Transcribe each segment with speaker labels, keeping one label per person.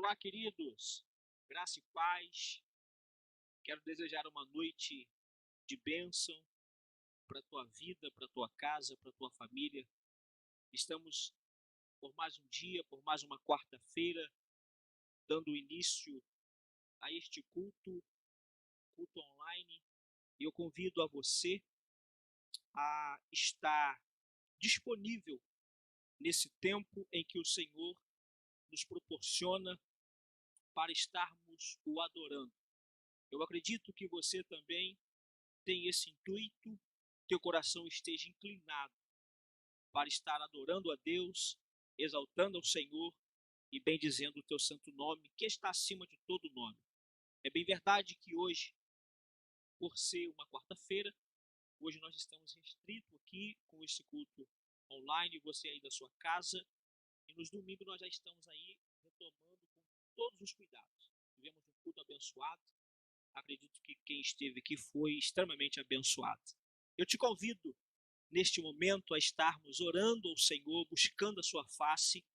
Speaker 1: Olá, queridos, graça e paz. Quero desejar uma noite de bênção para a tua vida, para a tua casa, para a tua família. Estamos por mais um dia, por mais uma quarta-feira, dando início a este culto online. E eu convido a você a estar disponível nesse tempo em que o Senhor nos proporciona para estarmos o adorando. Eu acredito que você também tem esse intuito, teu coração esteja inclinado para estar adorando a Deus, exaltando ao Senhor e bendizendo o teu santo nome, que está acima de todo nome. É bem verdade que hoje, por ser uma quarta-feira, hoje nós estamos restritos aqui com esse culto online, você aí da sua casa, e nos domingos nós já estamos aí retomando com todos os cuidados. Tivemos um culto abençoado. Acredito que quem esteve aqui foi extremamente abençoado. Eu te convido, neste momento, a estarmos orando ao Senhor, buscando a sua face,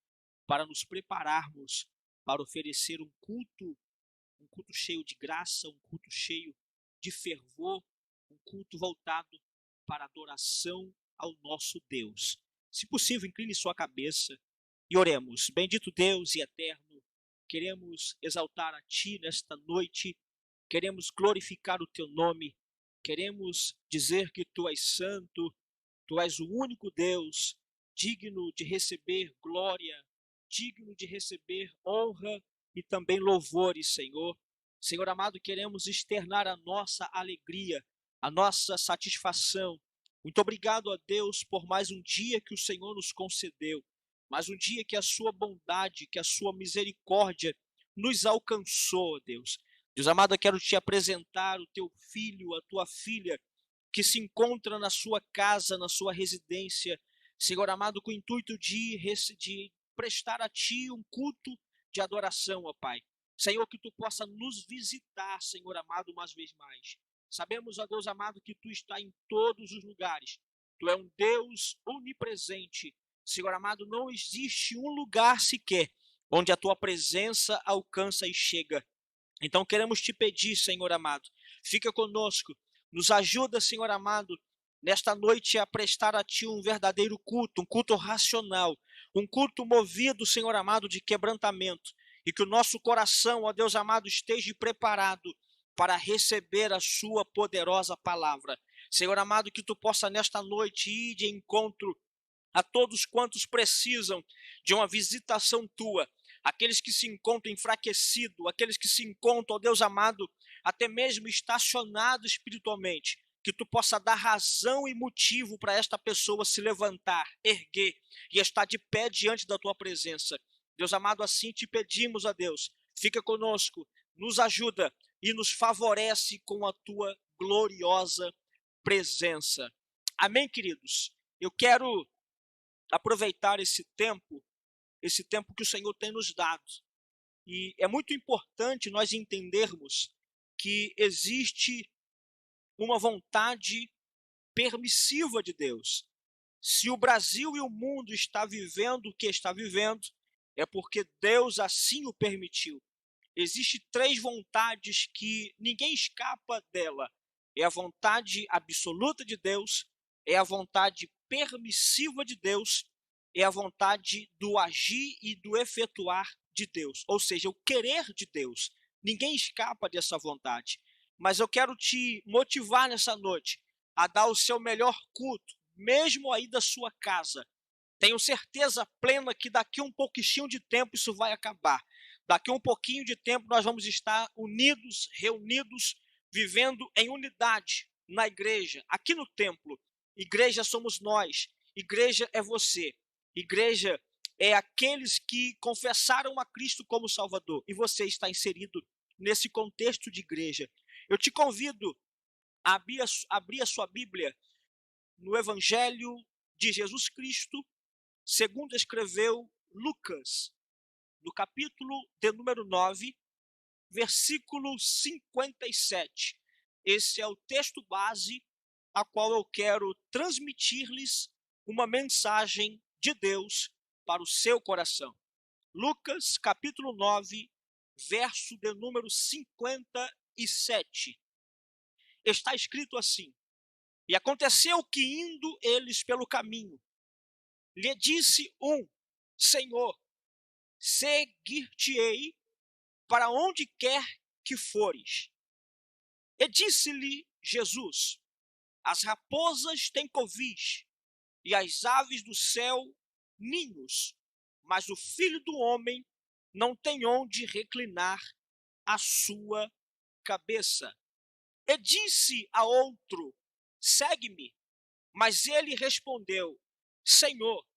Speaker 1: para nos prepararmos para oferecer um culto cheio de graça, um culto cheio de fervor, um culto voltado para a adoração ao nosso Deus. Se possível, incline sua cabeça e oremos. Bendito Deus e eterno, queremos exaltar a Ti nesta noite. Queremos glorificar o teu nome, queremos dizer que tu és santo, tu és o único Deus, digno de receber glória, digno de receber honra e também louvores, Senhor. Senhor amado, queremos externar a nossa alegria, a nossa satisfação. Muito obrigado a Deus por mais um dia que o Senhor nos concedeu, mais um dia que a sua bondade, que a sua misericórdia nos alcançou, Deus. Deus amado, eu quero te apresentar o teu filho, a tua filha, que se encontra na sua casa, na sua residência, Senhor amado, com o intuito de prestar a ti um culto de adoração, ó Pai. Senhor, que tu possa nos visitar, Senhor amado, uma vez mais. Sabemos, ó Deus amado, que tu está em todos os lugares. Tu é um Deus onipresente. Senhor amado, não existe um lugar sequer onde a tua presença alcança e chega. Então queremos te pedir, Senhor amado, fica conosco, nos ajuda, Senhor amado, nesta noite a prestar a Ti um verdadeiro culto, um culto racional, um culto movido, Senhor amado, de quebrantamento, e que o nosso coração, ó Deus amado, esteja preparado para receber a Sua poderosa palavra. Senhor amado, que Tu possa nesta noite ir de encontro a todos quantos precisam de uma visitação Tua, aqueles que se encontram enfraquecidos, aqueles que se encontram, ó Deus amado, até mesmo estacionados espiritualmente, que Tu possa dar razão e motivo para esta pessoa se levantar, erguer e estar de pé diante da Tua presença. Deus amado, assim te pedimos, ó Deus, fica conosco, nos ajuda e nos favorece com a Tua gloriosa presença. Amém, queridos? Eu quero aproveitar esse tempo que o Senhor tem nos dado. E é muito importante nós entendermos que existe uma vontade permissiva de Deus. Se o Brasil e o mundo está vivendo o que está vivendo, é porque Deus assim o permitiu. Existem três vontades que ninguém escapa dela. É a vontade absoluta de Deus, é a vontade permissiva de Deus, é a vontade do agir e do efetuar de Deus, ou seja, o querer de Deus. Ninguém escapa dessa vontade. Mas eu quero te motivar nessa noite a dar o seu melhor culto, mesmo aí da sua casa. Tenho certeza plena que daqui a um pouquinho de tempo isso vai acabar. Daqui a um pouquinho de tempo nós vamos estar unidos, reunidos, vivendo em unidade na igreja, aqui no templo. Igreja somos nós, igreja é você. Igreja é aqueles que confessaram a Cristo como Salvador. E você está inserido nesse contexto de igreja. Eu te convido a abrir a sua Bíblia no Evangelho de Jesus Cristo, segundo escreveu Lucas, no capítulo de número 9, versículo 57. Esse é o texto base a qual eu quero transmitir-lhes uma mensagem de Deus para o seu coração. Lucas, capítulo 9, verso de número 57. Está escrito assim: e aconteceu que, indo eles pelo caminho, lhe disse um: Senhor, seguir-te-ei para onde quer que fores. E disse-lhe Jesus: as raposas têm covis, e as aves do céu ninhos, mas o Filho do Homem não tem onde reclinar a sua cabeça. E disse a outro: segue-me. Mas ele respondeu: Senhor,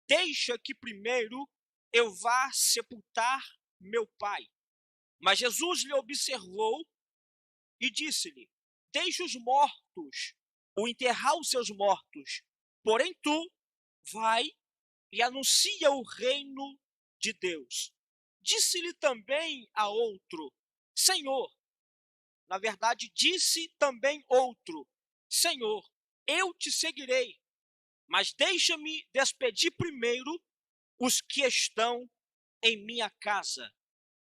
Speaker 1: deixa que primeiro eu vá sepultar meu pai. Mas Jesus lhe observou e disse-lhe: deixa os mortos ou enterrar os seus mortos, porém tu vai e anuncia o reino de Deus. Disse-lhe também a outro: Senhor, na verdade disse também outro: Senhor, eu te seguirei, mas deixa-me despedir primeiro os que estão em minha casa.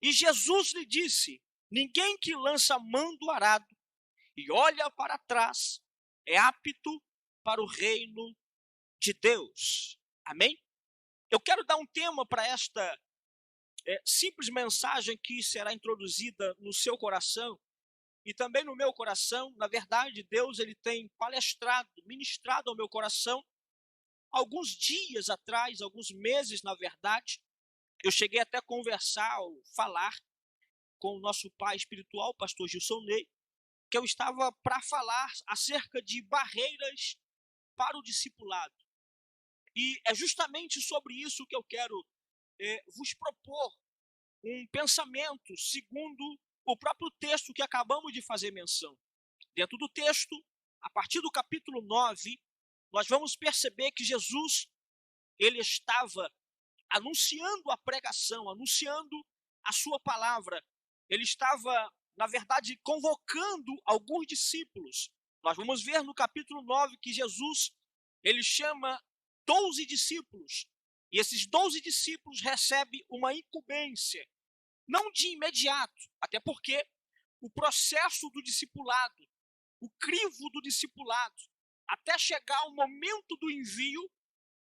Speaker 1: E Jesus lhe disse: ninguém que lança mão do arado e olha para trás é apto para o reino de Deus. Amém? Eu quero dar um tema para esta simples mensagem que será introduzida no seu coração e também no meu coração. Na verdade, Deus ele tem palestrado, ministrado ao meu coração alguns dias atrás, alguns meses, na verdade. Eu cheguei até a conversar, ou falar com o nosso pai espiritual, o pastor Gilson Ney, que eu estava para falar acerca de barreiras para o discipulado. E é justamente sobre isso que eu quero vos propor um pensamento segundo o próprio texto que acabamos de fazer menção. Dentro do texto, a partir do capítulo 9, nós vamos perceber que Jesus ele estava anunciando a pregação, anunciando a sua palavra. Ele estava, na verdade, convocando alguns discípulos. Nós vamos ver no capítulo 9 que Jesus ele chama 12 discípulos. E esses 12 discípulos recebem uma incumbência, não de imediato, até porque o processo do discipulado, o crivo do discipulado, até chegar ao momento do envio,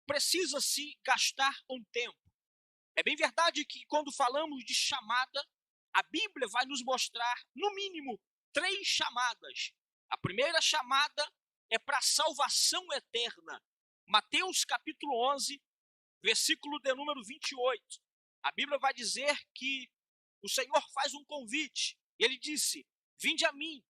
Speaker 1: precisa-se gastar um tempo. É bem verdade que quando falamos de chamada, a Bíblia vai nos mostrar, no mínimo, 3 chamadas. A primeira chamada é para a salvação eterna. Mateus capítulo 11, versículo de número 28. A Bíblia vai dizer que o Senhor faz um convite. E ele disse: vinde a mim,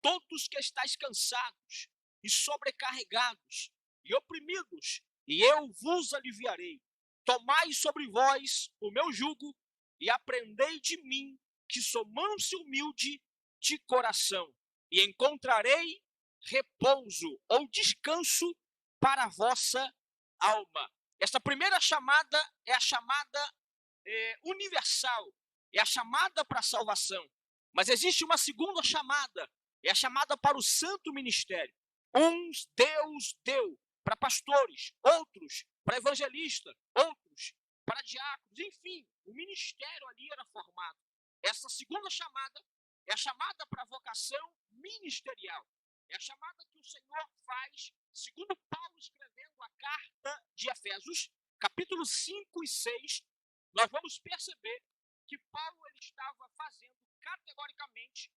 Speaker 1: todos que estáis cansados e sobrecarregados e oprimidos, e eu vos aliviarei. Tomai sobre vós o meu jugo e aprendei de mim, que sou manso e humilde de coração, e encontrarei repouso ou descanso para a vossa alma. Esta primeira chamada é a chamada universal, é a chamada para a salvação. Mas existe uma segunda chamada, é a chamada para o santo ministério. Uns Deus deu para pastores, outros para evangelistas, outros para diáconos, enfim, o ministério ali era formado. Essa segunda chamada é a chamada para a vocação ministerial. É a chamada que o Senhor faz, segundo Paulo escrevendo a carta de Efésios, capítulo 5 e 6, nós vamos perceber que Paulo ele estava fazendo categoricamente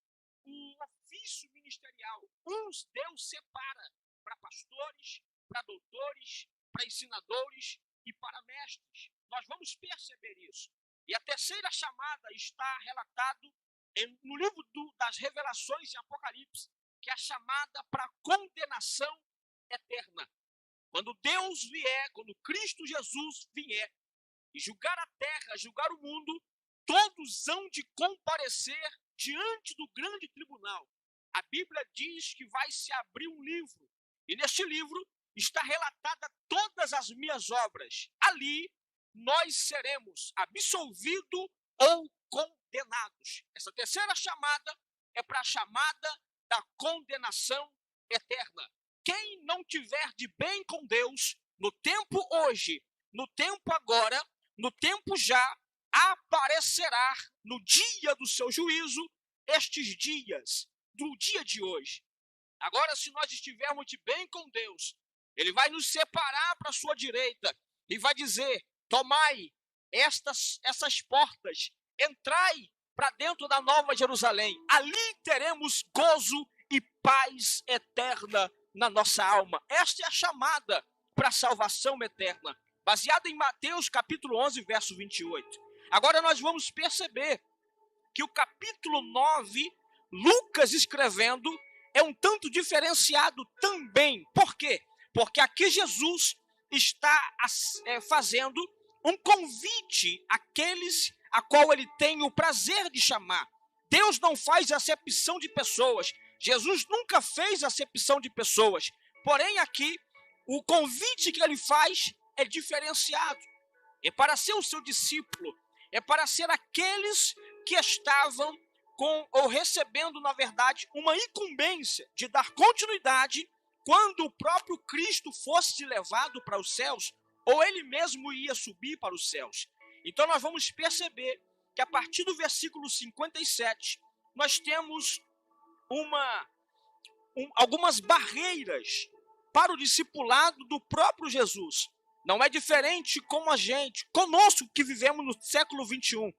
Speaker 1: um ofício ministerial. Uns Deus separa para pastores, para doutores, para ensinadores e para mestres. Nós vamos perceber isso. E a terceira chamada está relatado no livro das Revelações em Apocalipse, que é a chamada para condenação eterna. Quando Deus vier, quando Cristo Jesus vier e julgar a terra, julgar o mundo, todos hão de comparecer diante do grande tribunal. A Bíblia diz que vai se abrir um livro, e neste livro está relatada todas as minhas obras. Ali nós seremos absolvidos ou condenados. Essa terceira chamada é para a chamada da condenação eterna. Quem não tiver de bem com Deus, no tempo hoje, no tempo agora, no tempo já, aparecerá no dia do seu juízo, estes dias, do dia de hoje. Agora, se nós estivermos de bem com Deus, Ele vai nos separar para a sua direita e vai dizer: tomai essas portas, entrai para dentro da Nova Jerusalém. Ali teremos gozo e paz eterna na nossa alma. Esta é a chamada para a salvação eterna, baseada em Mateus capítulo 11, verso 28. Agora nós vamos perceber que o capítulo 9, Lucas escrevendo, é um tanto diferenciado também. Por quê? Porque aqui Jesus está fazendo um convite àqueles a qual ele tem o prazer de chamar. Deus não faz acepção de pessoas. Jesus nunca fez acepção de pessoas. Porém, aqui, o convite que ele faz é diferenciado. É para ser o seu discípulo. É para ser aqueles que estavam recebendo, na verdade, uma incumbência de dar continuidade quando o próprio Cristo fosse levado para os céus, ou ele mesmo ia subir para os céus. Então nós vamos perceber que a partir do versículo 57, nós temos algumas barreiras para o discipulado do próprio Jesus. Não é diferente como conosco que vivemos no século 21.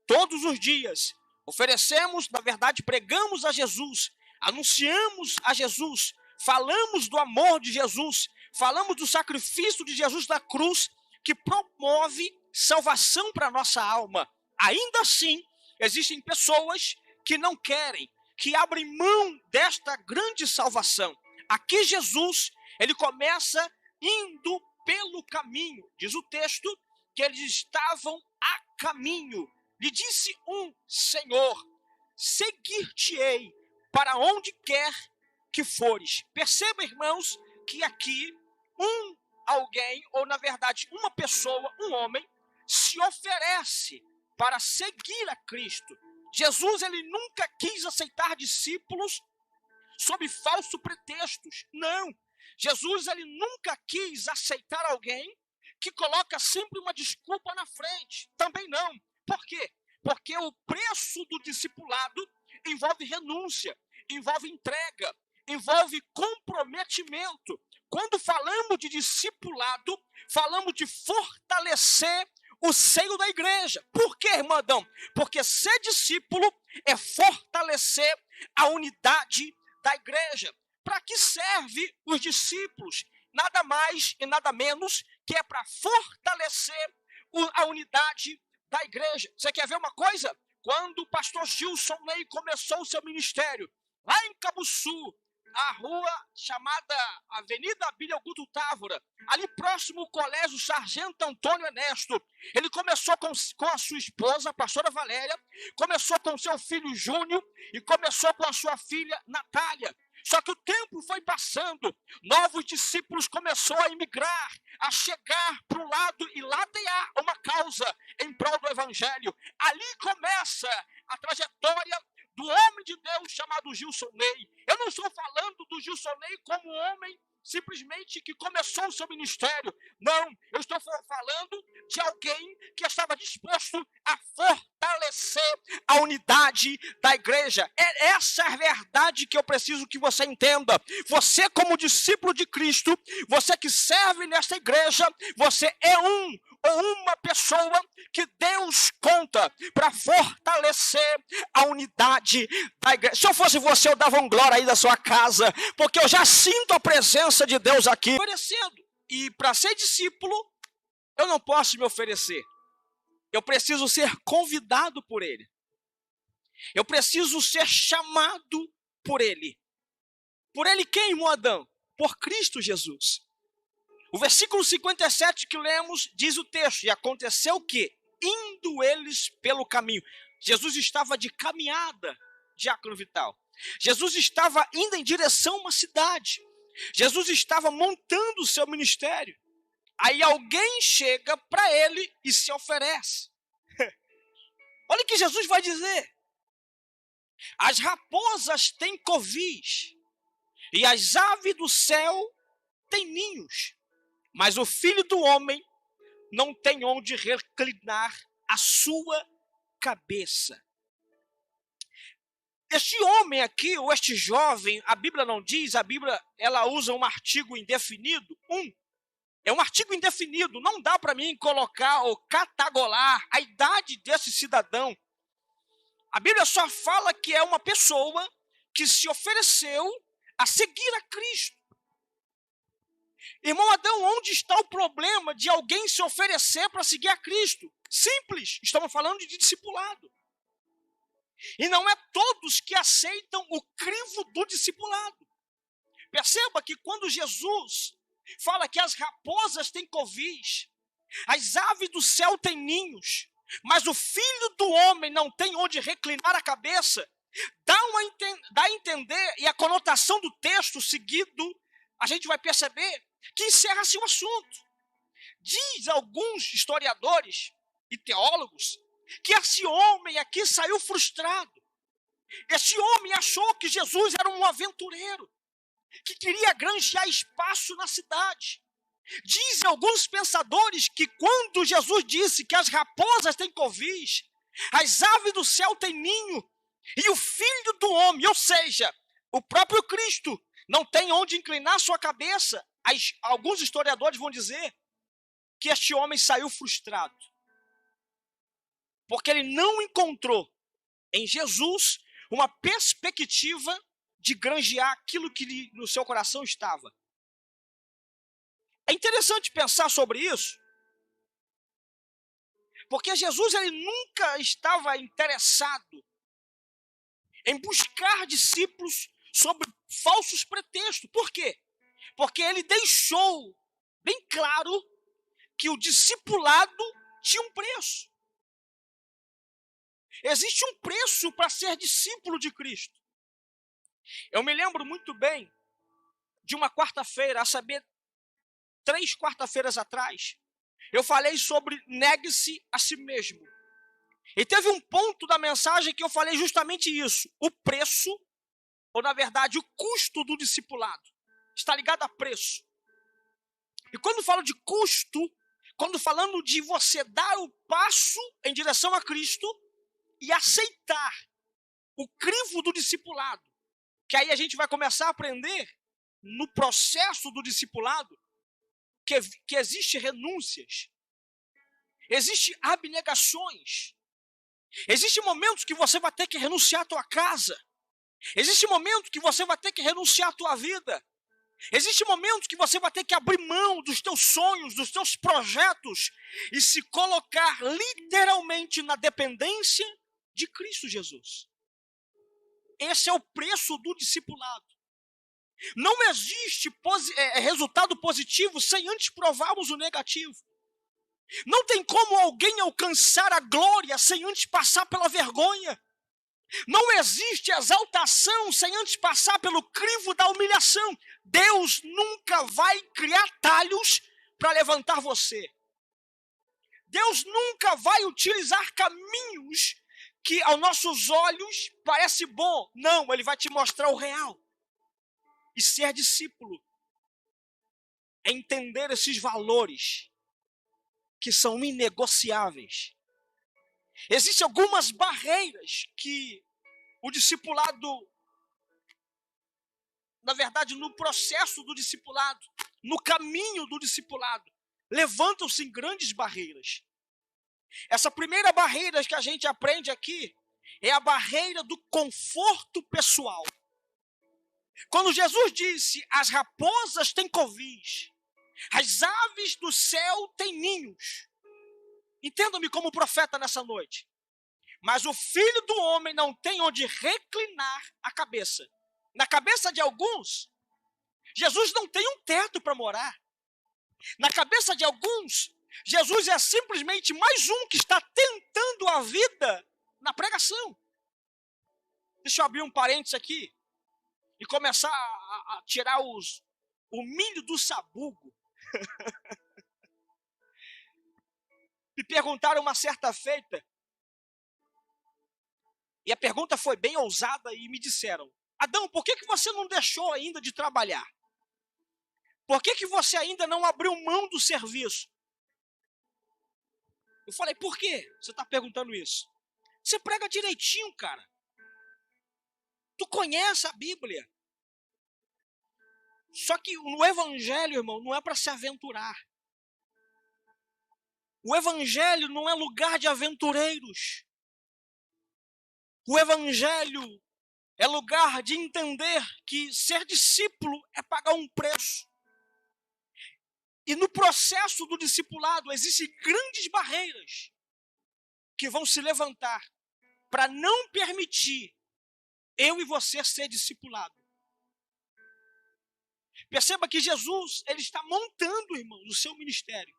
Speaker 1: Todos os dias oferecemos, na verdade, pregamos a Jesus, anunciamos a Jesus, falamos do amor de Jesus, falamos do sacrifício de Jesus na cruz, que promove salvação para a nossa alma. Ainda assim, existem pessoas que não querem, que abrem mão desta grande salvação. Aqui Jesus, ele começa indo pelo caminho. Diz o texto que eles estavam a caminho. Lhe disse um: Senhor, seguir-te-ei para onde quer que fores. Perceba, irmãos, que aqui alguém, ou na verdade uma pessoa, um homem, se oferece para seguir a Cristo. Jesus, ele nunca quis aceitar discípulos sob falsos pretextos. Não. Jesus, ele nunca quis aceitar alguém que coloca sempre uma desculpa na frente. Também não. Por quê? Porque o preço do discipulado envolve renúncia, envolve entrega, envolve comprometimento. Quando falamos de discipulado, falamos de fortalecer o seio da igreja. Por quê, irmãdão? Porque ser discípulo é fortalecer a unidade da igreja. Para que serve os discípulos? Nada mais e nada menos que é para fortalecer a unidade da igreja. Você quer ver uma coisa? Quando o pastor Gilson Ney começou o seu ministério, lá em Cabuçu, a rua chamada Avenida Abílio Augusto Távora, ali próximo ao Colégio Sargento Antônio Ernesto, ele começou com a sua esposa, a pastora Valéria, começou com seu filho Júnior e começou com a sua filha Natália. Só que o tempo foi passando, novos discípulos começaram a emigrar, a chegar para o lado e ladear uma causa em prol do evangelho. Ali começa a trajetória do homem de Deus chamado Gilson Ney. Eu não estou falando do Gilson Ney como homem simplesmente que começou o seu ministério. Não, eu estou falando de alguém que estava disposto a fortalecer a unidade da igreja. É essa a verdade que eu preciso que você entenda. Você, como discípulo de Cristo, você que serve nesta igreja, você é ou uma pessoa que Deus conta para fortalecer a unidade da igreja. Se eu fosse você, eu dava um glória aí da sua casa, porque eu já sinto a presença de Deus aqui. Oferecendo. E para ser discípulo, eu não posso me oferecer. Eu preciso ser convidado por Ele. Eu preciso ser chamado por Ele. Por Ele quem, irmão Adão? Por Cristo Jesus. O versículo 57 que lemos diz o texto: e aconteceu o quê? Indo eles pelo caminho. Jesus estava de caminhada, diácono Vital. Jesus estava indo em direção a uma cidade. Jesus estava montando o seu ministério. Aí alguém chega para ele e se oferece. Olha o que Jesus vai dizer. As raposas têm covis e as aves do céu têm ninhos, mas o Filho do Homem não tem onde reclinar a sua cabeça. Este homem aqui, ou este jovem, a Bíblia não diz, a Bíblia ela usa um artigo indefinido, é um artigo indefinido, não dá para mim colocar ou catagolar a idade desse cidadão. A Bíblia só fala que é uma pessoa que se ofereceu a seguir a Cristo. Irmão Adão, onde está o problema de alguém se oferecer para seguir a Cristo? Simples, estamos falando de discipulado. E não é todos que aceitam o crivo do discipulado. Perceba que quando Jesus fala que as raposas têm covis, as aves do céu têm ninhos, mas o filho do homem não tem onde reclinar a cabeça, dá a entender, e a conotação do texto seguido, a gente vai perceber que encerra-se o assunto. Diz alguns historiadores e teólogos que esse homem aqui saiu frustrado. Esse homem achou que Jesus era um aventureiro, que queria granjear espaço na cidade. Dizem alguns pensadores que quando Jesus disse que as raposas têm covis, as aves do céu têm ninho, e o filho do homem, ou seja, o próprio Cristo, não tem onde inclinar sua cabeça, alguns historiadores vão dizer que este homem saiu frustrado. Porque ele não encontrou em Jesus uma perspectiva de granjear aquilo que no seu coração estava. É interessante pensar sobre isso, porque Jesus ele nunca estava interessado em buscar discípulos sobre falsos pretextos. Por quê? Porque ele deixou bem claro que o discipulado tinha um preço. Existe um preço para ser discípulo de Cristo. Eu me lembro muito bem de uma quarta-feira, a saber, 3 quarta-feiras atrás, eu falei sobre negue-se a si mesmo. E teve um ponto da mensagem que eu falei justamente isso. O preço, ou na verdade o custo do discipulado, está ligado a preço. E quando falo de custo, quando falando de você dar o passo em direção a Cristo e aceitar o crivo do discipulado, que aí a gente vai começar a aprender no processo do discipulado que existe renúncias, existe abnegações, existem momentos que você vai ter que renunciar à tua casa, existe momento que você vai ter que renunciar à tua vida, existe momentos que você vai ter que abrir mão dos teus sonhos, dos teus projetos e se colocar literalmente na dependência de Cristo Jesus. Esse é o preço do discipulado. Não existe resultado positivo sem antes provarmos o negativo. Não tem como alguém alcançar a glória sem antes passar pela vergonha. Não existe exaltação sem antes passar pelo crivo da humilhação. Deus nunca vai criar talhos para levantar você. Deus nunca vai utilizar caminhos que aos nossos olhos parece bom. Não, Ele vai te mostrar o real. E ser discípulo é entender esses valores que são inegociáveis. Existem algumas barreiras que o discipulado, na verdade, no processo do discipulado, no caminho do discipulado, levantam-se grandes barreiras. Essa primeira barreira que a gente aprende aqui é a barreira do conforto pessoal. Quando Jesus disse, as raposas têm covis, as aves do céu têm ninhos. Entenda-me como profeta nessa noite. Mas o filho do homem não tem onde reclinar a cabeça. Na cabeça de alguns, Jesus não tem um teto para morar. Na cabeça de alguns, Jesus é simplesmente mais um que está tentando a vida na pregação. Deixa eu abrir um parênteses aqui e começar a tirar o milho do sabugo. Me perguntaram uma certa feita, e a pergunta foi bem ousada, e me disseram, Adão, por que você não deixou ainda de trabalhar? Por que você ainda não abriu mão do serviço? Eu falei, por quê? Você está perguntando isso? Você prega direitinho, cara. Tu conhece a Bíblia. Só que no evangelho, irmão, não é para se aventurar. O evangelho não é lugar de aventureiros. O evangelho é lugar de entender que ser discípulo é pagar um preço. E no processo do discipulado existem grandes barreiras que vão se levantar para não permitir eu e você ser discipulado. Perceba que Jesus, ele está montando, irmãos, o seu ministério.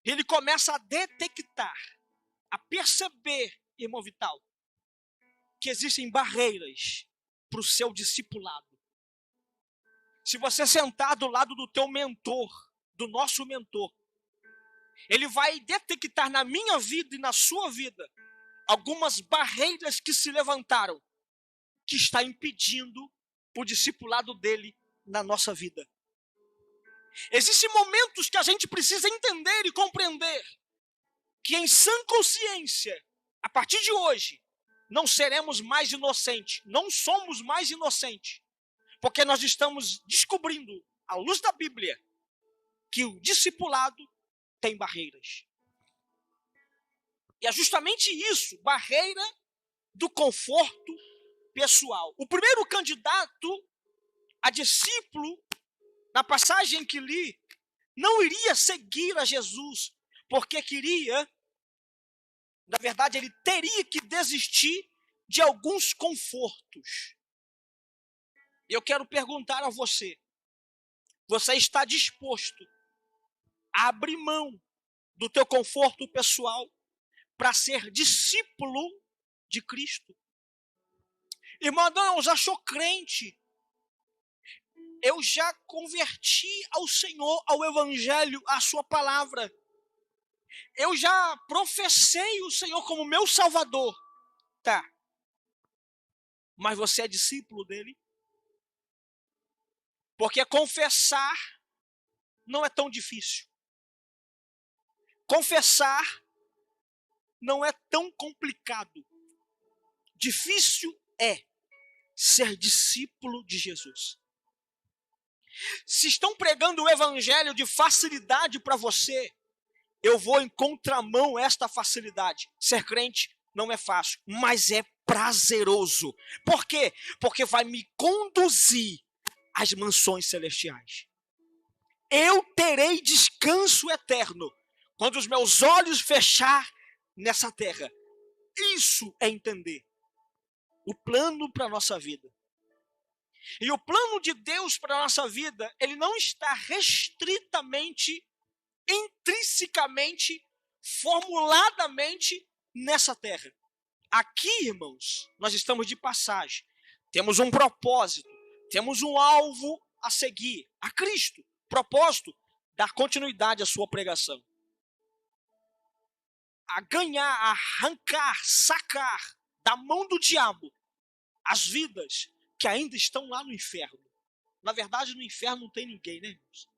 Speaker 1: Ele começa a detectar, a perceber, irmão Vital, que existem barreiras para o seu discipulado. Se você sentar do lado do teu mentor, do nosso mentor, ele vai detectar na minha vida e na sua vida algumas barreiras que se levantaram, que está impedindo o discipulado dele na nossa vida. Existem momentos que a gente precisa entender e compreender que em sã consciência, a partir de hoje, não seremos mais inocentes, não somos mais inocentes, porque nós estamos descobrindo, à luz da Bíblia, que o discipulado tem barreiras. E é justamente isso, barreira do conforto pessoal. O primeiro candidato a discípulo, na passagem que li, não iria seguir a Jesus, porque queria, na verdade, ele teria que desistir de alguns confortos. Eu quero perguntar a você, você está disposto a abrir mão do teu conforto pessoal para ser discípulo de Cristo? Irmão, não, eu já sou crente. Eu já converti ao Senhor, ao Evangelho, à sua palavra. Eu já professei o Senhor como meu Salvador. Tá. Mas você é discípulo dele? Porque confessar não é tão difícil. Confessar não é tão complicado. Difícil é ser discípulo de Jesus. Se estão pregando o evangelho de facilidade para você, eu vou em contramão esta facilidade. Ser crente não é fácil, mas é prazeroso. Por quê? Porque vai me conduzir às mansões celestiais. Eu terei descanso eterno quando os meus olhos fechar nessa terra. Isso é entender o plano para a nossa vida. E o plano de Deus para a nossa vida, ele não está restritamente, intrinsecamente, formuladamente nessa terra. Aqui, irmãos, nós estamos de passagem. Temos um propósito, temos um alvo a seguir, a Cristo. Propósito, dar continuidade à sua pregação. A ganhar, a arrancar, sacar da mão do diabo as vidas que ainda estão lá no inferno. Na verdade, no inferno não tem ninguém, né, irmãos?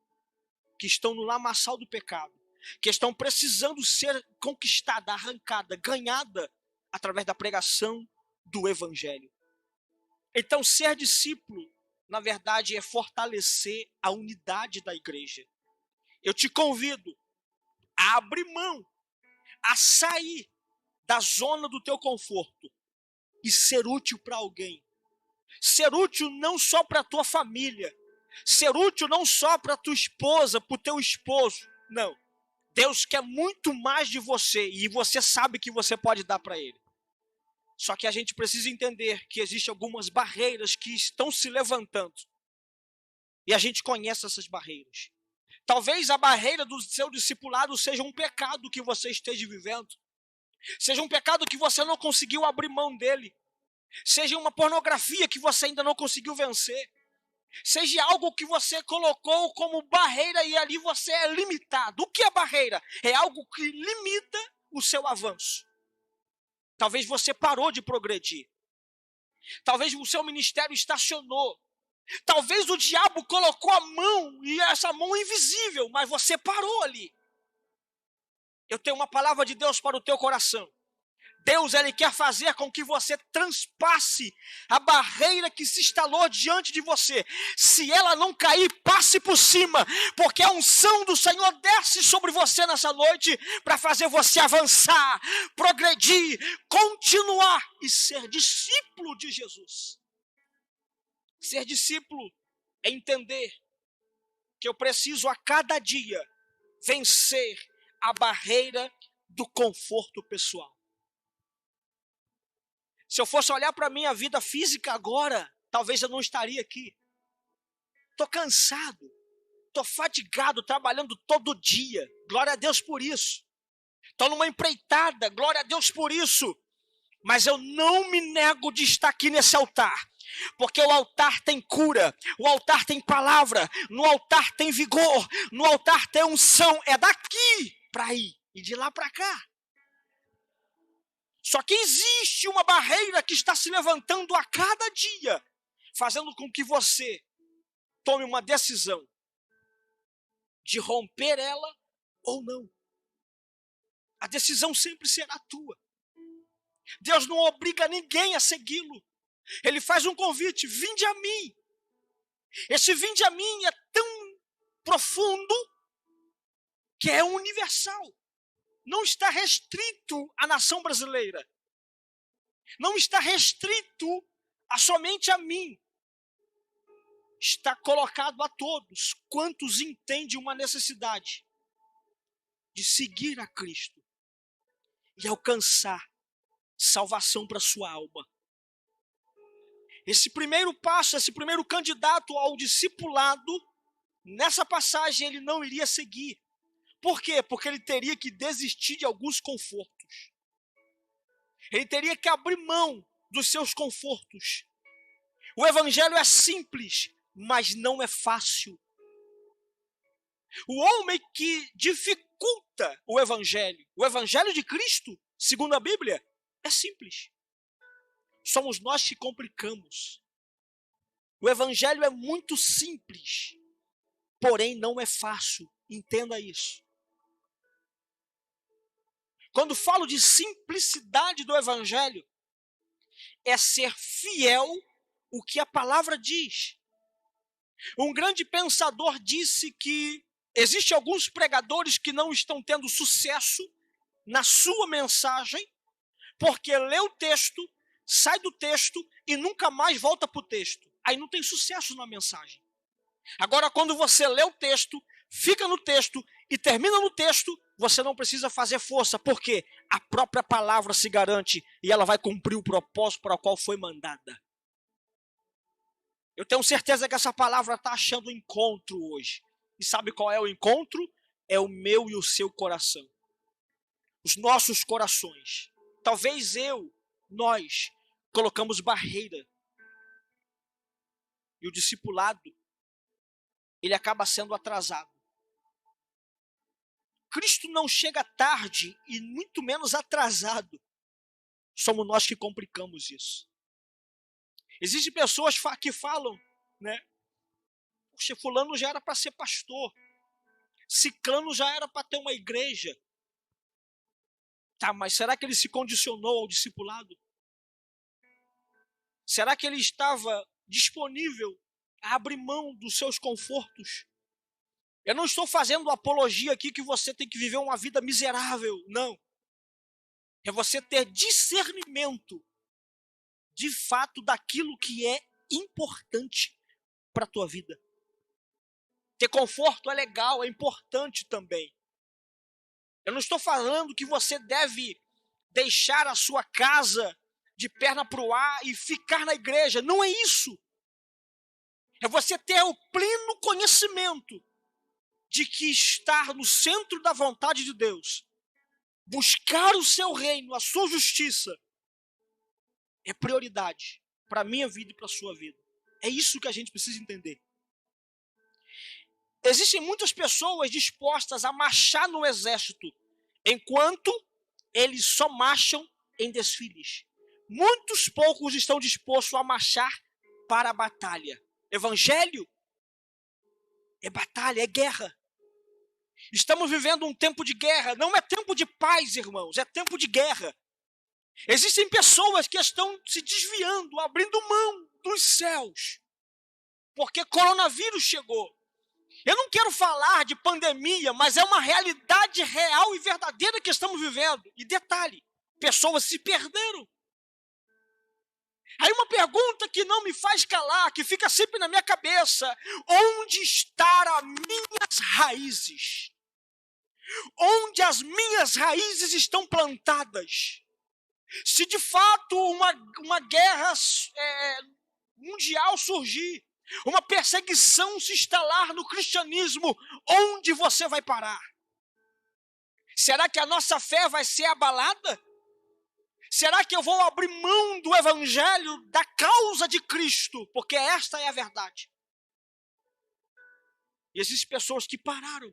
Speaker 1: Que estão no lamaçal do pecado, que estão precisando ser conquistada, arrancada, ganhada através da pregação do evangelho. Então, ser discípulo, na verdade, é fortalecer a unidade da igreja. Eu te convido a abrir mão, a sair da zona do teu conforto e ser útil para alguém. Ser útil não só para a tua família, ser útil não só para a tua esposa, para o teu esposo. Não. Deus quer muito mais de você e você sabe que você pode dar para Ele. Só que a gente precisa entender que existem algumas barreiras que estão se levantando. E a gente conhece essas barreiras. Talvez a barreira do seu discipulado seja um pecado que você esteja vivendo. Seja um pecado que você não conseguiu abrir mão dele. Seja uma pornografia que você ainda não conseguiu vencer. Seja algo que você colocou como barreira e ali você é limitado. O que é barreira? É algo que limita o seu avanço. Talvez você parou de progredir. Talvez o seu ministério estacionou. Talvez o diabo colocou a mão e essa mão é invisível, mas você parou ali. Eu tenho uma palavra de Deus para o teu coração. Deus, Ele quer fazer com que você transpasse a barreira que se instalou diante de você. Se ela não cair, passe por cima, porque a unção do Senhor desce sobre você nessa noite para fazer você avançar, progredir, continuar e ser discípulo de Jesus. Ser discípulo é entender que eu preciso a cada dia vencer a barreira do conforto pessoal. Se eu fosse olhar para a minha vida física agora, talvez eu não estaria aqui. Estou cansado, estou fatigado, trabalhando todo dia. Glória a Deus por isso. Estou numa empreitada, glória a Deus por isso. Mas eu não me nego de estar aqui nesse altar. Porque o altar tem cura, o altar tem palavra, no altar tem vigor, no altar tem unção. É daqui para ir e de lá para cá. Só que existe uma barreira que está se levantando a cada dia, fazendo com que você tome uma decisão de romper ela ou não. A decisão sempre será tua. Deus não obriga ninguém a segui-lo. Ele faz um convite: vinde a mim. Esse vinde a mim é tão profundo que é universal. Não está restrito à nação brasileira. Não está restrito a somente a mim. Está colocado a todos quantos entendem uma necessidade de seguir a Cristo e alcançar salvação para sua alma. Esse primeiro passo, esse primeiro candidato ao discipulado, nessa passagem ele não iria seguir. Por quê? Porque ele teria que desistir de alguns confortos. Ele teria que abrir mão dos seus confortos. O evangelho é simples, mas não é fácil. O homem que dificulta o evangelho de Cristo, segundo a Bíblia, é simples. Somos nós que complicamos. O evangelho é muito simples, porém não é fácil. Entenda isso. Quando falo de simplicidade do evangelho, é ser fiel ao que a palavra diz. Um grande pensador disse que existem alguns pregadores que não estão tendo sucesso na sua mensagem, porque lê o texto, sai do texto e nunca mais volta para o texto. Aí não tem sucesso na mensagem. Agora, quando você lê o texto, fica no texto e termina no texto, você não precisa fazer força, porque a própria palavra se garante e ela vai cumprir o propósito para o qual foi mandada. Eu tenho certeza que essa palavra está achando encontro hoje. E sabe qual é o encontro? É o meu e o seu coração. Os nossos corações. Talvez nós, colocamos barreira. E o discipulado, ele acaba sendo atrasado. Cristo não chega tarde e muito menos atrasado. Somos nós que complicamos isso. Existem pessoas que falam, né? Poxa, fulano já era para ser pastor. Ciclano já era para ter uma igreja. Tá, mas será que ele se condicionou ao discipulado? Será que ele estava disponível a abrir mão dos seus confortos? Eu não estou fazendo apologia aqui que você tem que viver uma vida miserável, não. É você ter discernimento, de fato, daquilo que é importante para a tua vida. Ter conforto é legal, é importante também. Eu não estou falando que você deve deixar a sua casa de perna para o ar e ficar na igreja. Não é isso. É você ter o pleno conhecimento de que estar no centro da vontade de Deus, buscar o seu reino, a sua justiça, é prioridade para a minha vida e para a sua vida. É isso que a gente precisa entender. Existem muitas pessoas dispostas a marchar no exército, enquanto eles só marcham em desfiles. Muitos poucos estão dispostos a marchar para a batalha. Evangelho é batalha, é guerra. Estamos vivendo um tempo de guerra. Não é tempo de paz, irmãos, é tempo de guerra. Existem pessoas que estão se desviando, abrindo mão dos céus, porque coronavírus chegou. Eu não quero falar de pandemia, mas é uma realidade real e verdadeira que estamos vivendo. E detalhe, pessoas se perderam. Aí uma pergunta que não me faz calar, que fica sempre na minha cabeça: onde estão as minhas raízes? Onde as minhas raízes estão plantadas? Se de fato uma guerra mundial surgir, uma perseguição se instalar no cristianismo, onde você vai parar? Será que a nossa fé vai ser abalada? Será que eu vou abrir mão do evangelho, da causa de Cristo? Porque esta é a verdade. E existem pessoas que pararam.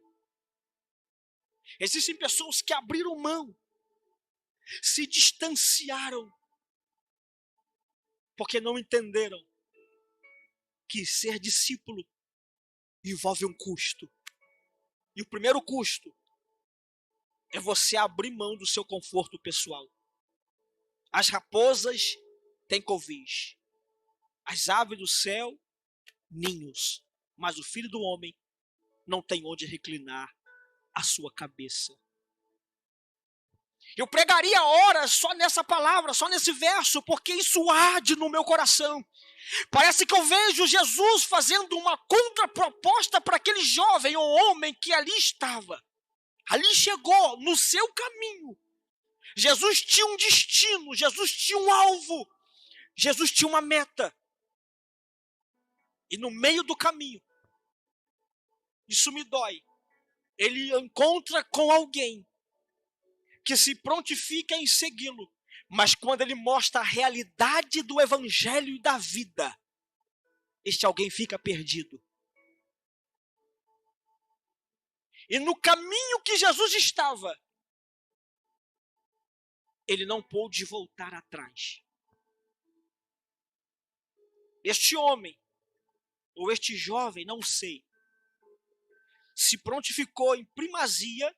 Speaker 1: Existem pessoas que abriram mão, se distanciaram, porque não entenderam que ser discípulo envolve um custo. E o primeiro custo é você abrir mão do seu conforto pessoal. As raposas têm covis, as aves do céu, ninhos, mas o filho do homem não tem onde reclinar a sua cabeça. Eu pregaria horas só nessa palavra, só nesse verso, porque isso arde no meu coração. Parece que eu vejo Jesus fazendo uma contraproposta para aquele jovem ou homem que ali estava. Ali chegou no seu caminho. Jesus tinha um destino, Jesus tinha um alvo, Jesus tinha uma meta. E no meio do caminho, isso me dói, ele encontra com alguém que se prontifica em segui-lo, mas quando ele mostra a realidade do evangelho e da vida, este alguém fica perdido. E no caminho que Jesus estava, ele não pôde voltar atrás. Este homem, ou este jovem, não sei, se prontificou em primazia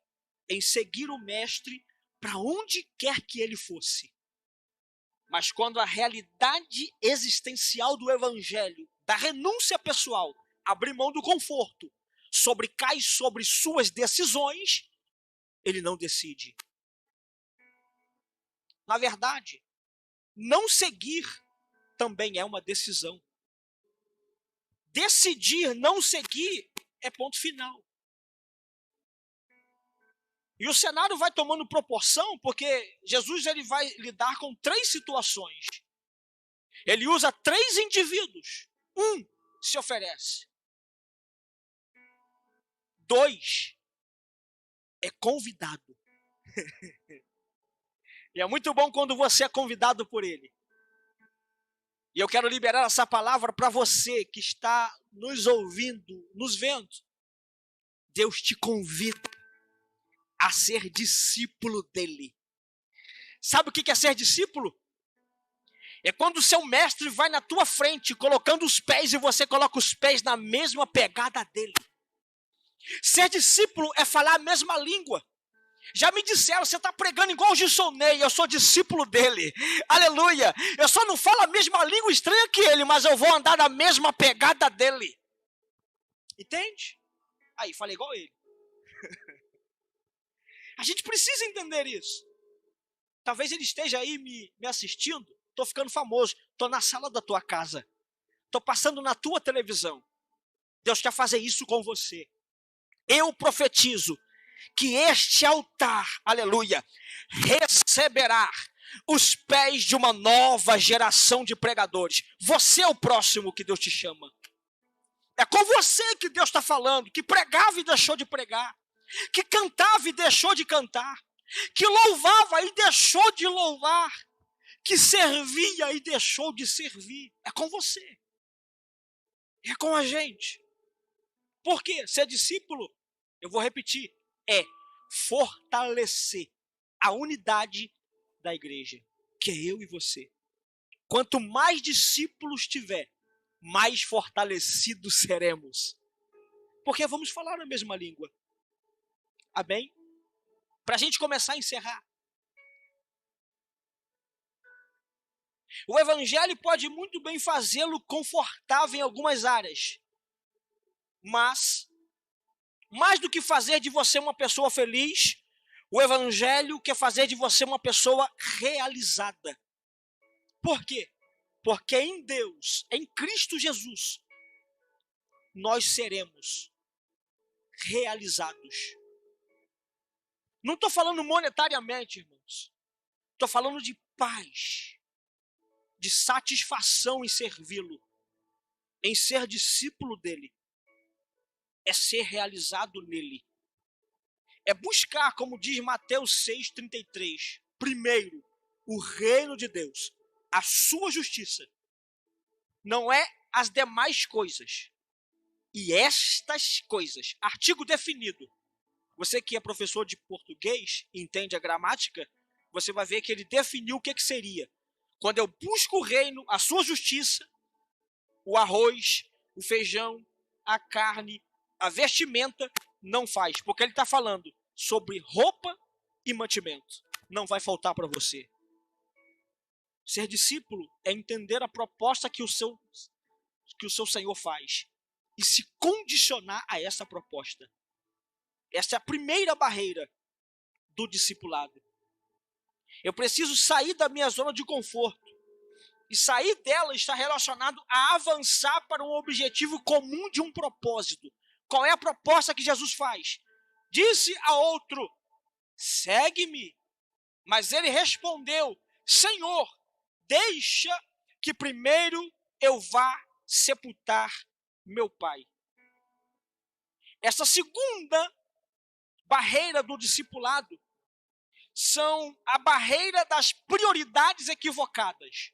Speaker 1: em seguir o mestre para onde quer que ele fosse. Mas quando a realidade existencial do evangelho, da renúncia pessoal, abrir mão do conforto, cai sobre suas decisões, ele não decide. Na verdade, não seguir também é uma decisão. Decidir não seguir é ponto final. E o cenário vai tomando proporção, porque Jesus ele vai lidar com 3 situações. Ele usa 3 indivíduos. 1 se oferece. 2 é convidado. E é muito bom quando você é convidado por ele. E eu quero liberar essa palavra para você que está nos ouvindo, nos vendo. Deus te convida a ser discípulo dele. Sabe o que é ser discípulo? É quando o seu mestre vai na tua frente, colocando os pés, e você coloca os pés na mesma pegada dele. Ser discípulo é falar a mesma língua. Já me disseram, você está pregando igual o Gilsonei, eu sou discípulo dele. Aleluia! Eu só não falo a mesma língua estranha que ele, mas eu vou andar na mesma pegada dele. Entende? Aí, falei igual ele. A gente precisa entender isso. Talvez ele esteja aí me assistindo. Estou ficando famoso. Estou na sala da tua casa. Estou passando na tua televisão. Deus quer fazer isso com você. Eu profetizo que este altar, aleluia, receberá os pés de uma nova geração de pregadores. Você é o próximo que Deus te chama. É com você que Deus está falando, que pregava e deixou de pregar, que cantava e deixou de cantar, que louvava e deixou de louvar, que servia e deixou de servir. É com você. É com a gente. Por quê? Ser discípulo, eu vou repetir, é fortalecer a unidade da igreja, que é eu e você. Quanto mais discípulos tiver, mais fortalecidos seremos. Porque vamos falar a mesma língua. Amém? Para a gente começar a encerrar. O evangelho pode muito bem fazê-lo confortável em algumas áreas. Mas, mais do que fazer de você uma pessoa feliz, o evangelho quer fazer de você uma pessoa realizada. Por quê? Porque em Deus, em Cristo Jesus, nós seremos realizados. Não estou falando monetariamente, irmãos. Estou falando de paz, de satisfação em servi-lo, em ser discípulo dele. É ser realizado nele. É buscar, como diz Mateus 6,33, primeiro, o reino de Deus, a sua justiça. Não é as demais coisas. E estas coisas, artigo definido. Você que é professor de português, entende a gramática, você vai ver que ele definiu o que seria. Quando eu busco o reino, a sua justiça, o arroz, o feijão, a carne, a vestimenta, não faz. Porque ele está falando sobre roupa e mantimento. Não vai faltar para você. Ser discípulo é entender a proposta que o seu Senhor faz e se condicionar a essa proposta. Essa é a primeira barreira do discipulado. Eu preciso sair da minha zona de conforto. E sair dela está relacionado a avançar para um objetivo comum de um propósito. Qual é a proposta que Jesus faz? Disse a outro, segue-me. Mas ele respondeu, Senhor, deixa que primeiro eu vá sepultar meu pai. Essa segunda barreira do discipulado são a barreira das prioridades equivocadas.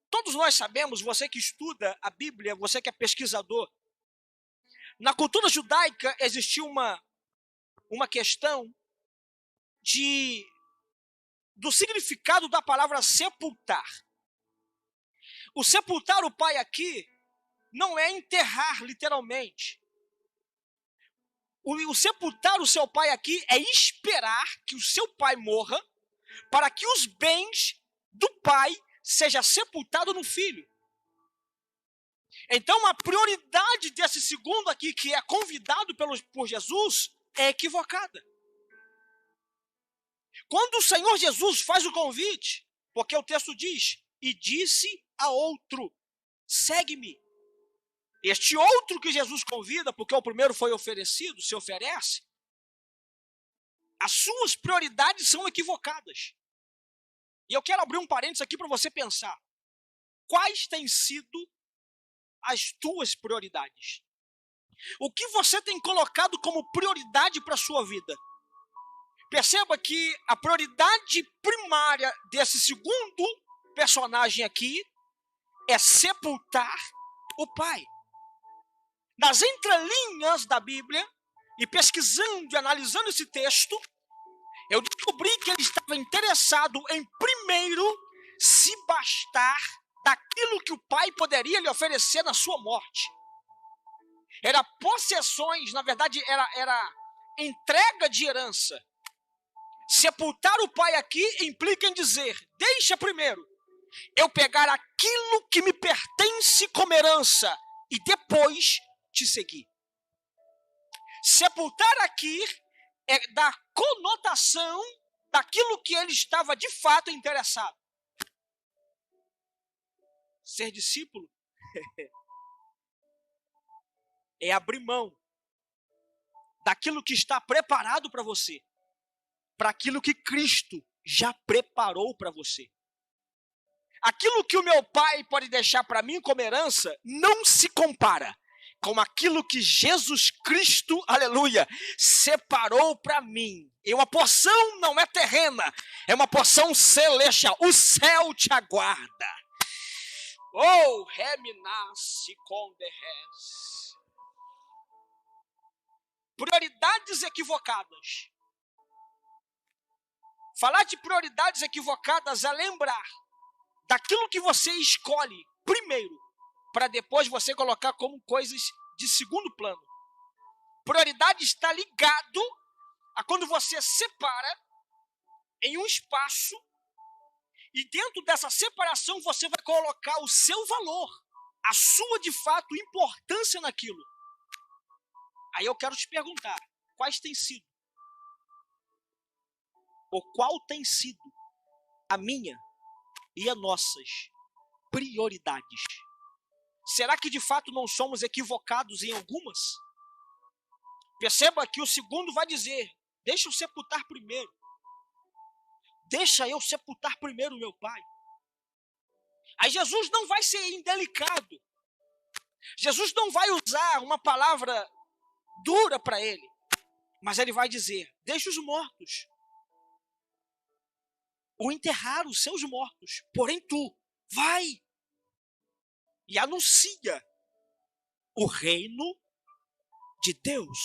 Speaker 1: Todos nós sabemos, você que estuda a Bíblia, você que é pesquisador, na cultura judaica existiu uma questão do significado da palavra sepultar. O sepultar o pai aqui não é enterrar literalmente. O sepultar o seu pai aqui é esperar que o seu pai morra para que os bens do pai seja sepultado no filho. Então a prioridade desse segundo aqui, que é convidado por Jesus, é equivocada. Quando o Senhor Jesus faz o convite, porque o texto diz, e disse a outro, segue-me. Este outro que Jesus convida, porque o primeiro foi oferecido, se oferece, as suas prioridades são equivocadas. E eu quero abrir um parênteses aqui para você pensar. Quais têm sido as tuas prioridades? O que você tem colocado como prioridade para a sua vida? Perceba que a prioridade primária desse segundo personagem aqui é sepultar o pai. Nas entrelinhas da Bíblia, e pesquisando e analisando esse texto, eu descobri que ele estava interessado em primeiro se bastar daquilo que o pai poderia lhe oferecer na sua morte. Era possessões, na verdade era entrega de herança. Sepultar o pai aqui implica em dizer, deixa primeiro eu pegar aquilo que me pertence como herança e depois te seguir. Sepultar aqui é dar conotação daquilo que ele estava de fato interessado. Ser discípulo é abrir mão daquilo que está preparado para você, para aquilo que Cristo já preparou para você. Aquilo que o meu pai pode deixar para mim como herança não se compara com aquilo que Jesus Cristo, aleluia, separou para mim. E uma porção não é terrena, é uma porção celestial. O céu te aguarda. Oh, reminasse com derres. Prioridades equivocadas. Falar de prioridades equivocadas é lembrar daquilo que você escolhe primeiro, para depois você colocar como coisas de segundo plano. Prioridade está ligado a quando você separa em um espaço e dentro dessa separação você vai colocar o seu valor, a sua, de fato, importância naquilo. Aí eu quero te perguntar, quais têm sido, ou qual tem sido a minha e as nossas prioridades? Será que de fato não somos equivocados em algumas? Perceba que o segundo vai dizer, deixa eu sepultar primeiro. Deixa eu sepultar primeiro meu pai. Aí Jesus não vai ser indelicado. Jesus não vai usar uma palavra dura para ele. Mas ele vai dizer, deixa os mortos. Ou enterrar os seus mortos. Porém tu, vai. E anuncia o reino de Deus.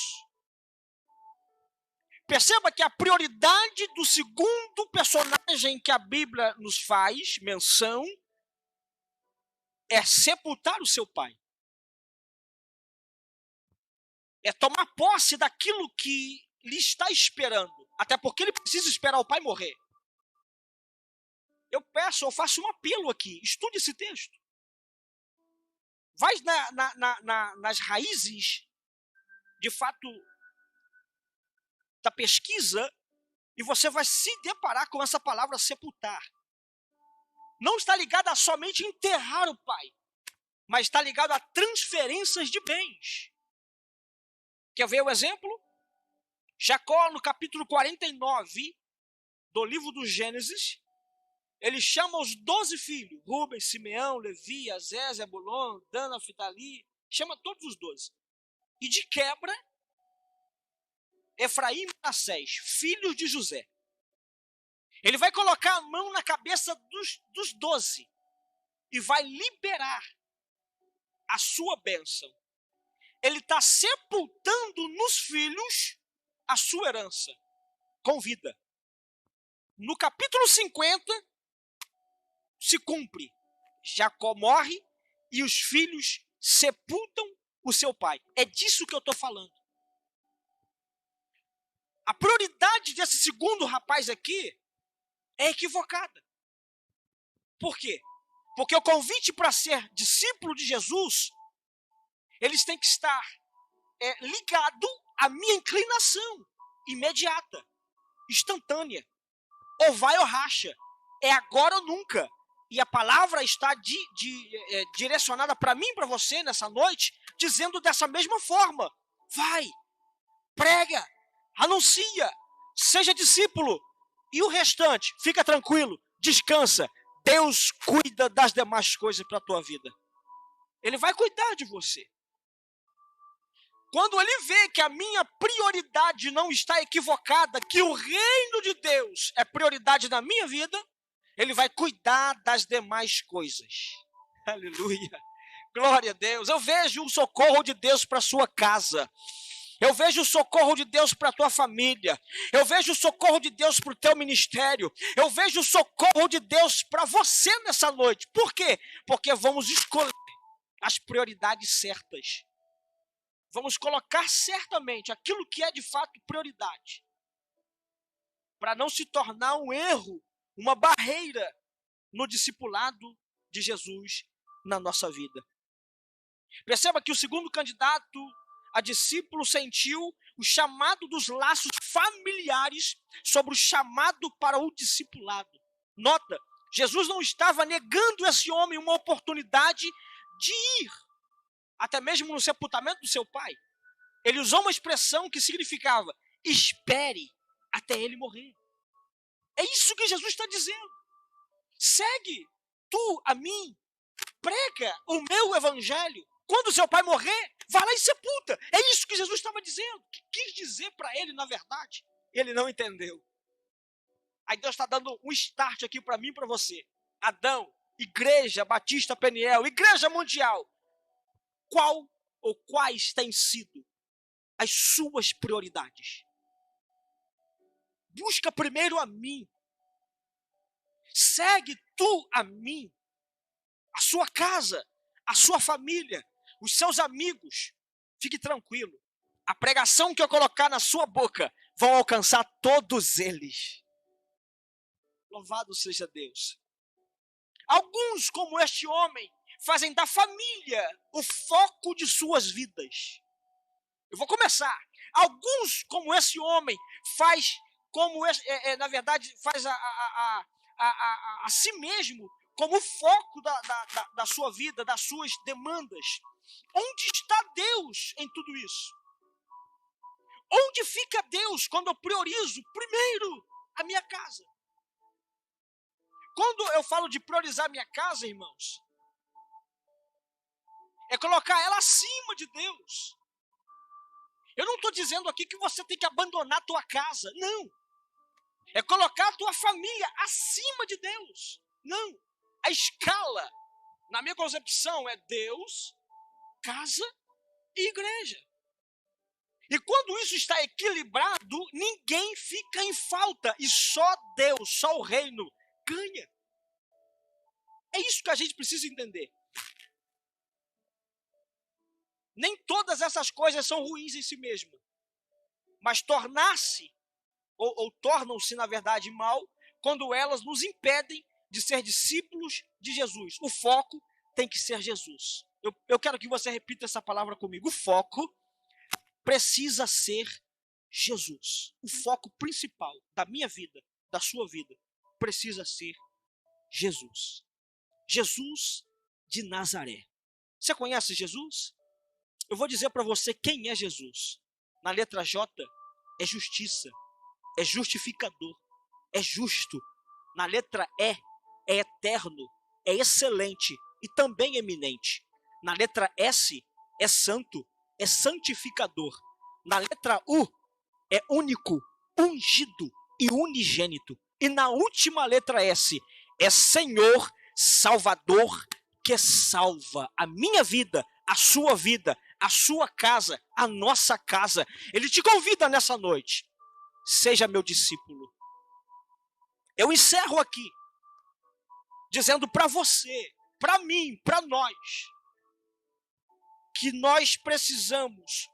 Speaker 1: Perceba que a prioridade do segundo personagem que a Bíblia nos faz menção é sepultar o seu pai. É tomar posse daquilo que lhe está esperando. Até porque ele precisa esperar o pai morrer. Eu faço um apelo aqui. Estude esse texto. Vai nas raízes, de fato, da pesquisa, e você vai se deparar com essa palavra sepultar. Não está ligado a somente enterrar o pai, mas está ligado a transferências de bens. Quer ver o exemplo? Jacó, no capítulo 49 do livro do Gênesis, ele chama os 12 filhos, Rubem, Simeão, Levi, Azé, Zebulon, Dan, Naftali, chama todos os 12. E de quebra, Efraim e Manassés, filhos de José. Ele vai colocar a mão na cabeça dos 12 e vai liberar a sua bênção. Ele está sepultando nos filhos a sua herança, com vida. No capítulo 50, se cumpre. Jacó morre e os filhos sepultam o seu pai. É disso que eu estou falando. A prioridade desse segundo rapaz aqui é equivocada. Por quê? Porque o convite para ser discípulo de Jesus, eles têm que estar ligado à minha inclinação imediata, instantânea. Ou vai ou racha. É agora ou nunca. E a palavra está direcionada para mim e para você nessa noite, dizendo dessa mesma forma. Vai, prega, anuncia, seja discípulo. E o restante, fica tranquilo, descansa. Deus cuida das demais coisas para a tua vida. Ele vai cuidar de você. Quando ele vê que a minha prioridade não está equivocada, que o reino de Deus é prioridade na minha vida, ele vai cuidar das demais coisas. Aleluia. Glória a Deus. Eu vejo o socorro de Deus para a sua casa. Eu vejo o socorro de Deus para a tua família. Eu vejo o socorro de Deus para o teu ministério. Eu vejo o socorro de Deus para você nessa noite. Por quê? Porque vamos escolher as prioridades certas. Vamos colocar certamente aquilo que é de fato prioridade. Para não se tornar um erro, uma barreira no discipulado de Jesus na nossa vida. Perceba que o segundo candidato a discípulo sentiu o chamado dos laços familiares sobre o chamado para o discipulado. Nota, Jesus não estava negando a esse homem uma oportunidade de ir, até mesmo no sepultamento do seu pai. Ele usou uma expressão que significava, espere até ele morrer. É isso que Jesus está dizendo. Segue tu a mim, prega o meu evangelho. Quando seu pai morrer, vai lá e sepulta. É isso que Jesus estava dizendo. O que quis dizer para ele, na verdade? Ele não entendeu. Aí Deus está dando um start aqui para mim e para você. Adão, Igreja Batista Peniel, Igreja Mundial. Qual ou quais têm sido as suas prioridades? Busca primeiro a mim. Segue tu a mim. A sua casa, a sua família, os seus amigos. Fique tranquilo.
Speaker 2: a pregação que eu colocar na sua boca vão alcançar todos eles. Louvado seja Deus. Alguns, como este homem, fazem da família o foco de suas vidas. Eu vou começar. Alguns, como esse homem, faz a si mesmo como o foco da sua vida, das suas demandas. Onde está Deus em tudo isso? Onde fica Deus quando eu priorizo primeiro a minha casa? Quando eu falo de priorizar minha casa, irmãos, é colocar ela acima de Deus. Eu não estou dizendo aqui que você tem que abandonar a tua casa, não. É colocar a tua família acima de Deus, não. A escala, na minha concepção, é Deus, casa e igreja. E quando isso está equilibrado, ninguém fica em falta. E só Deus, só o reino ganha. É isso que a gente precisa entender. Nem todas essas coisas são ruins em si mesmas. Mas tornar-se, ou tornam-se, na verdade, mal, quando elas nos impedem de ser discípulos de Jesus. O foco tem que ser Jesus. Eu quero que você repita essa palavra comigo. O foco precisa ser Jesus. O foco principal da minha vida, da sua vida, precisa ser Jesus. Jesus de Nazaré. Você conhece Jesus? Eu vou dizer para você quem é Jesus. Na letra J é justiça, é justificador, é justo. Na letra E é eterno, é excelente e também eminente. Na letra S é santo, é santificador. Na letra U é único, ungido e unigênito. E na última letra S é Senhor, Salvador, que salva a minha vida, a sua casa, a nossa casa. Ele te convida nessa noite. Seja meu discípulo. Eu encerro aqui dizendo para você, para mim, para nós, que nós precisamos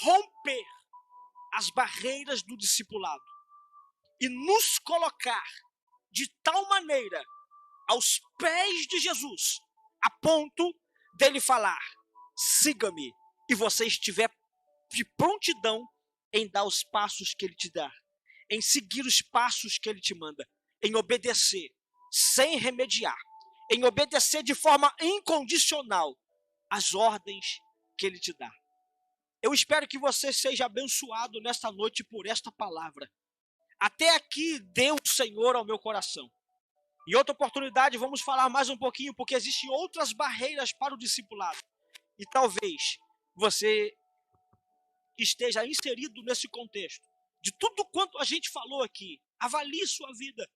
Speaker 2: romper as barreiras do discipulado e nos colocar de tal maneira aos pés de Jesus, a ponto dele falar: siga-me, e você estiver de prontidão em dar os passos que ele te dá, em seguir os passos que ele te manda, em obedecer sem remediar, em obedecer de forma incondicional as ordens que ele te dá. Eu espero que você seja abençoado nesta noite por esta palavra. Até aqui deu o Senhor ao meu coração. Em outra oportunidade vamos falar mais um pouquinho, porque existem outras barreiras para o discipulado. E talvez você esteja inserido nesse contexto. De tudo quanto a gente falou aqui, avalie sua vida.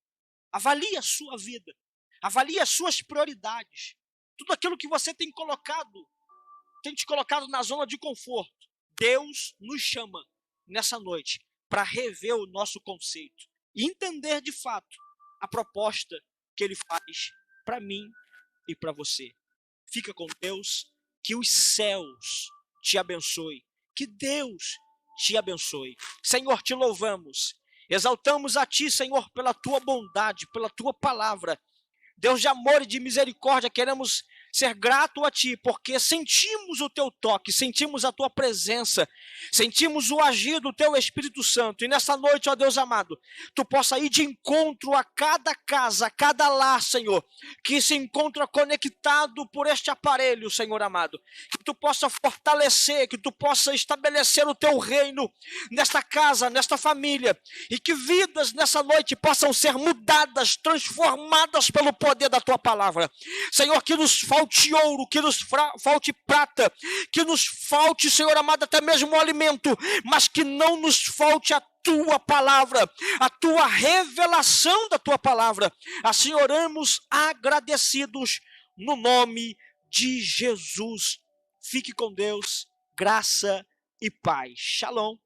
Speaker 2: Avalie a sua vida. Avalie as suas prioridades. Tudo aquilo que você tem te colocado na zona de conforto. Deus nos chama nessa noite para rever o nosso conceito e entender de fato a proposta que ele faz para mim e para você. Fica com Deus, que os céus te abençoe, que Deus te abençoe. Senhor, te louvamos, exaltamos a ti, Senhor, pela tua bondade, pela tua palavra. Deus de amor e de misericórdia, queremos ser grato a ti, porque sentimos o teu toque, sentimos a tua presença, sentimos o agir do teu Espírito Santo. E nessa noite, ó Deus amado, tu possa ir de encontro a cada casa, a cada lar, Senhor, que se encontra conectado por este aparelho, Senhor amado. Que tu possa fortalecer, que tu possa estabelecer o teu reino nesta casa, nesta família, e que vidas nessa noite possam ser mudadas, transformadas pelo poder da tua palavra. Senhor, que nos falte ouro, que nos falte prata, que nos falte, Senhor amado, até mesmo o alimento, mas que não nos falte a tua palavra, a tua revelação da tua palavra. Assim oramos agradecidos no nome de Jesus. Fique com Deus, graça e paz. Shalom.